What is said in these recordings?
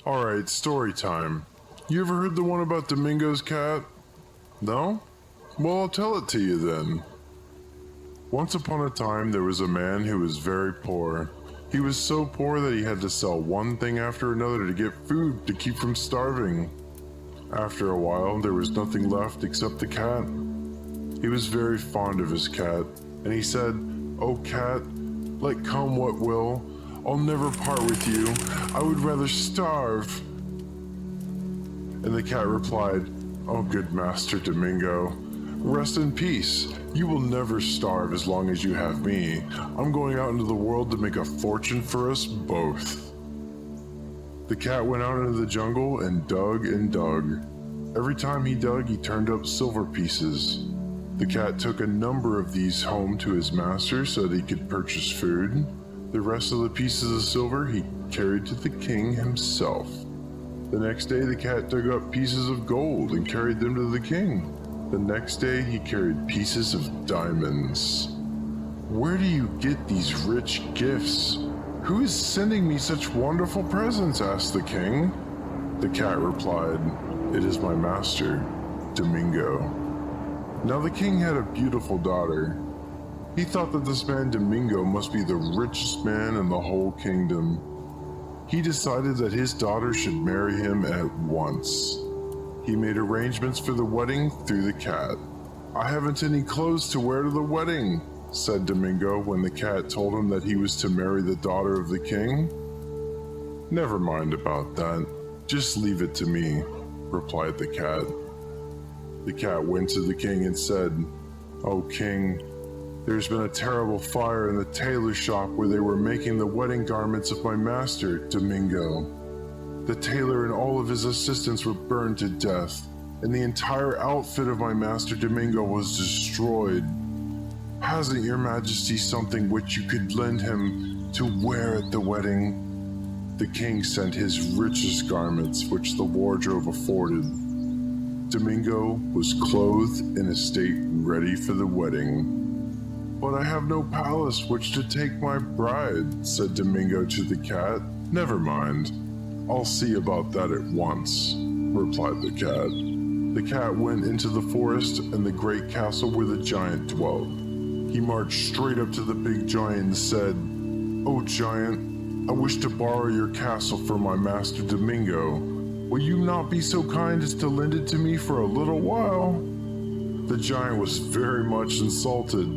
Alright, story time. You ever heard the one about Domingos Cat? No? Well, I'll tell it to you then. Once upon a time, there was a man who was very poor. He was so poor that he had to sell one thing after another to get food to keep from starving. After a while, there was nothing left except the cat. He was very fond of his cat, and he said, "Oh cat, let come what will, I'll never part with you. I would rather starve." And the cat replied, "Oh good Master Domingo, rest in peace. You will never starve as long as you have me. I'm going out into the world to make a fortune for us both." The cat went out into the jungle and dug and dug. Every time he dug, he turned up silver pieces. The cat took a number of these home to his master so that he could purchase food. The rest of the pieces of silver he carried to the king himself. The next day, the cat dug up pieces of gold and carried them to the king. The next day, he carried pieces of diamonds. "Where do you get these rich gifts? Who is sending me such wonderful presents?" asked the king. The cat replied, "It is my master, Domingo." Now the king had a beautiful daughter. He thought that this man Domingo must be the richest man in the whole kingdom. He decided that his daughter should marry him at once. He made arrangements for the wedding through the cat. "I haven't any clothes to wear to the wedding," said Domingo when the cat told him that he was to marry the daughter of the king. "Never mind about that. Just leave it to me," replied the cat. The cat went to the king and said, "O king, there's been a terrible fire in the tailor shop where they were making the wedding garments of my master, Domingo. The tailor and all of his assistants were burned to death, and the entire outfit of my master Domingo was destroyed. Hasn't your majesty something which you could lend him to wear at the wedding?" The king sent his richest garments, which the wardrobe afforded. Domingo was clothed in a state ready for the wedding. "But I have no palace which to take my bride," said Domingo to the cat. "Never mind. I'll see about that at once," replied the cat. The cat went into the forest and the great castle where the giant dwelt. He marched straight up to the big giant and said, "Oh giant, I wish to borrow your castle for my master Domingo. Will you not be so kind as to lend it to me for a little while?" The giant was very much insulted.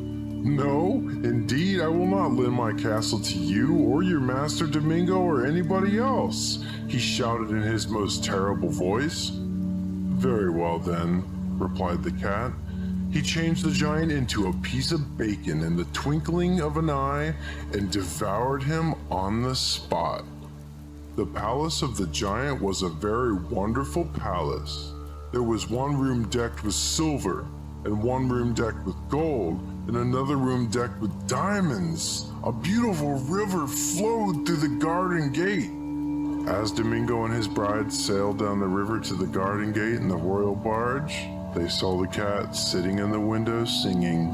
"No, indeed, I will not lend my castle to you or your master Domingo or anybody else," he shouted in his most terrible voice. "Very well then," replied the cat. He changed the giant into a piece of bacon in the twinkling of an eye and devoured him on the spot. The palace of the giant was a very wonderful palace. There was one room decked with silver, and one room decked with gold, and another room decked with diamonds. A beautiful river flowed through the garden gate. As Domingo and his bride sailed down the river to the garden gate in the royal barge, they saw the cat sitting in the window singing.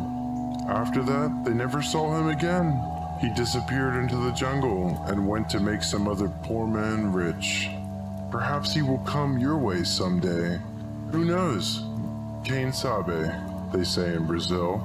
After that, they never saw him again. He disappeared into the jungle and went to make some other poor man rich. Perhaps he will come your way someday. Who knows? Quem sabe, they say in Brazil.